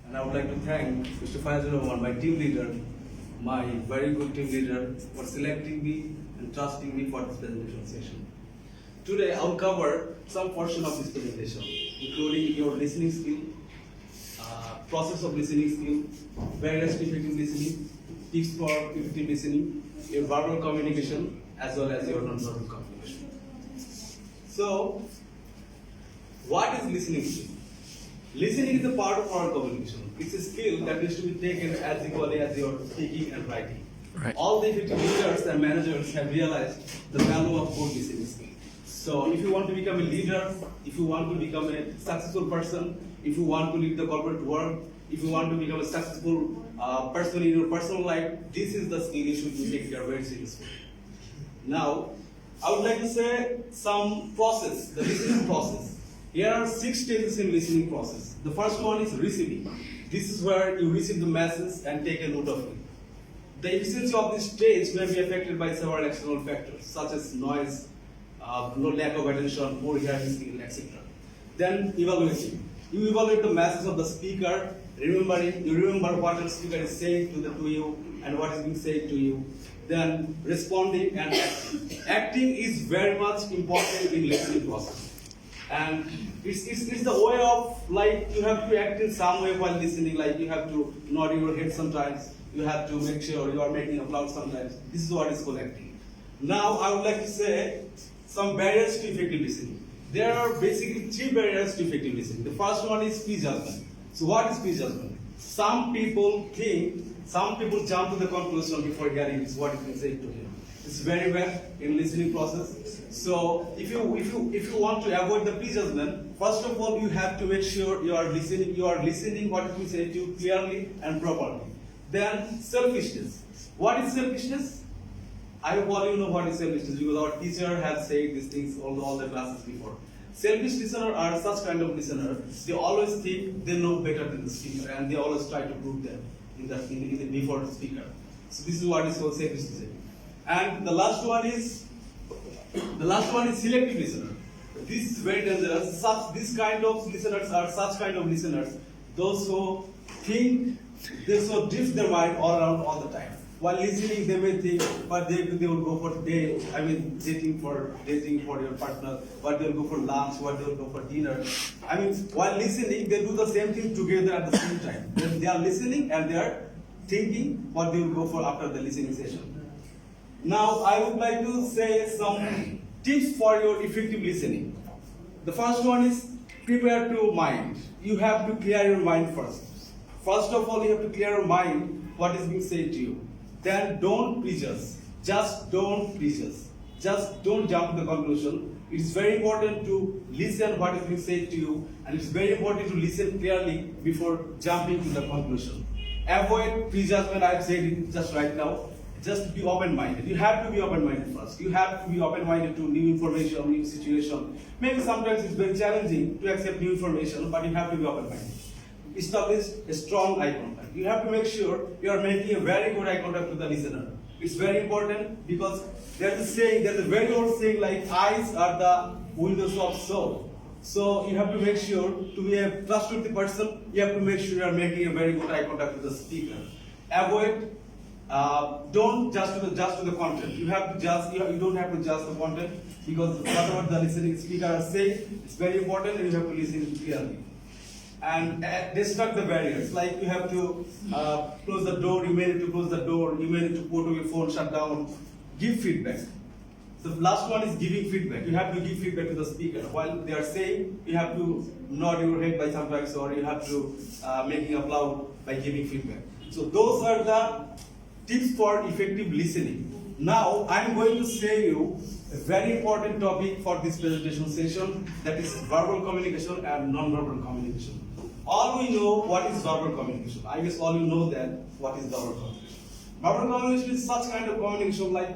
and I would like to thank Mr. Faizul Rahman, my team leader, my very good team leader, for selecting me and trusting me for this presentation session. Today, I'll cover some portion of this presentation, including your listening skill, process of listening skill, barriers to effective listening, tips for effective listening, your verbal communication, as well as your non-verbal communication. So, what is listening skill? Listening is a part of our communication. It's a skill that needs to be taken as equally as your speaking and writing. Right. All the effective leaders and managers have realized the value of both listening skill. So if you want to become a leader, if you want to become a successful person, if you want to lead the corporate world, if you want to become a successful person in your personal life, this is the skill you should be taking care very seriously. Now, I would like to say some process, the listening process. Here are 6 stages in listening process. The first one is receiving. This is where you receive the message and take a note of it. The efficiency of this stage may be affected by several external factors, such as noise, lack of attention, poor hearing skill, etc. Then evaluating. You evaluate the message of the speaker, you remember what the speaker is saying to you and what is being said to you. Then responding and acting. Acting is very much important in listening process. And it's the way of, like, you have to act in some way while listening, like you have to nod your head sometimes, you have to make sure you are making applause sometimes. This is what is called acting. Now, I would like to say some barriers to effective listening. There are basically 3 barriers to effective listening. The first one is prejudgment. So what is prejudgment? Some people jump to the conclusion before hearing what is being said to him. It's very bad in listening process. So if you want to avoid the prejudgment, first of all you have to make sure you are listening what is being said to you clearly and properly. Then selfishness. What is selfishness? I hope all you know what is selfishness because our teacher has said these things all the classes before. Selfish listeners are such kind of listeners. They always think they know better than the speaker, and they always try to prove them before the speaker. So this is what is called selfish listening. And the last one is selective listener. This is very dangerous. This kind of listeners are such kind of listeners. Those who think they so drift their mind all around all the time. While listening, they may think, but they will go for dating for your partner, what they will go for lunch, what they will go for dinner. While listening, they do the same thing together at the same time. They are listening and they are thinking what they will go for after the listening session. Now, I would like to say some tips for your effective listening. The first one is prepare your mind. You have to clear your mind first. First of all, you have to clear your mind what is being said to you. Then don't prejudge. Just don't prejudge. Just don't jump to the conclusion. It is very important to listen what is being said to you, and it is very important to listen clearly before jumping to the conclusion. Avoid prejudgment. I have said it just right now. Just be open-minded. You have to be open-minded first. You have to be open-minded to new information, new situation. Maybe sometimes it's very challenging to accept new information, but you have to be open-minded. Establish a strong eye contact. You have to make sure you are making a very good eye contact with the listener. It's very important because there's a very old saying like eyes are the windows of soul. So you have to make sure to be a trustworthy person, you have to make sure you are making a very good eye contact with the speaker. Avoid don't just to the content. You don't have to judge the content because whatever the listening speaker is saying, it's very important and you have to listen clearly. And destruct the barriers. Like you have to close the door, you may need to close the door, you may need to put your phone shut down. Give feedback. The last one is giving feedback. You have to give feedback to the speaker. While they are saying, you have to nod your head by sometimes, or you have to making applause by giving feedback. So those are the tips for effective listening. Now I am going to say you a very important topic for this presentation session, that is verbal communication and non-verbal communication. All we know what is verbal communication. I guess all you know that what is verbal communication. Verbal communication is such kind of communication like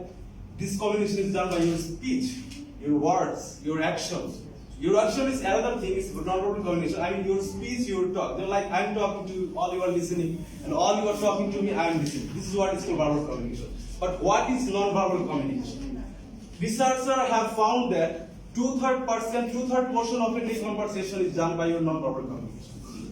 this communication is done by your speech, your words, your actions. Your action is another thing, it's non-verbal communication. Your speech, your talk. They're like, I'm talking to you, all you are listening, and all you are talking to me, I am listening. This is what is called verbal communication. But what is non-verbal communication? Researchers have found that two-third portion of a conversation is done by your non-verbal communication.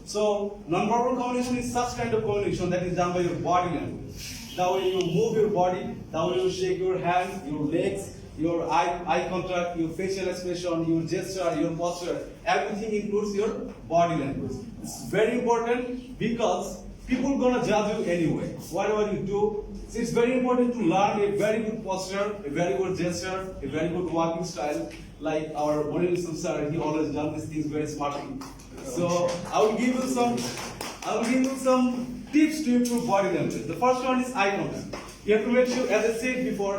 So non-verbal communication is such kind of communication that is done by your body language. The way you move your body, the way you shake your hands, your legs, your eye contact, your facial expression, your gesture, your posture, everything includes your body language. It's very important because people gonna judge you anyway. Whatever you do, so it's very important to learn a very good posture, a very good gesture, a very good walking style. Like our Monil sir, he always done these things very smartly. So I will give you some tips to improve body language. The first one is eye contact. You have to make sure, as I said before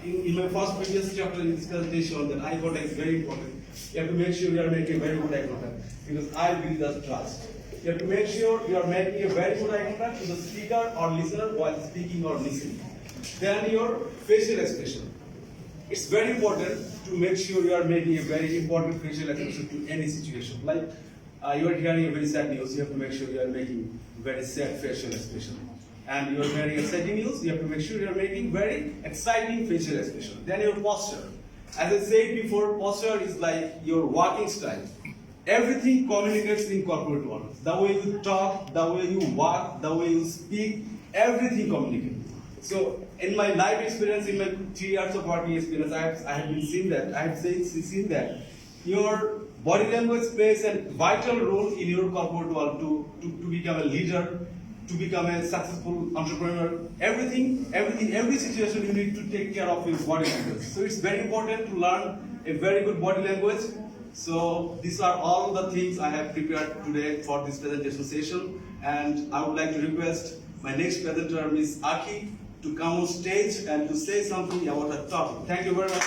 in my previous chapter in this presentation, that eye contact is very important. You have to make sure you are making very good eye contact because I build that trust. You have to make sure you are making a very good eye contact to the speaker or listener while speaking or listening. Then your facial expression. It's very important to make sure you are making a very important facial expression to any situation. Like you are hearing a very sad news, you have to make sure you are making very sad facial expression. And you are hearing exciting news, you have to make sure you are making very exciting facial expression. Then your posture. As I said before, posture is like your walking style. Everything communicates in corporate world. The way you talk, the way you walk, the way you speak, everything communicates. So in my life experience, in my 3 years of working experience, I have seen that your body language plays a vital role in your corporate world to become a leader, to become a successful entrepreneur. Every situation you need to take care of your body language. So it's very important to learn a very good body language. So these are all the things I have prepared today for this presentation session, and I would like to request my next presenter, Ms. Aki, to come on stage and to say something about her topic. Thank you very much.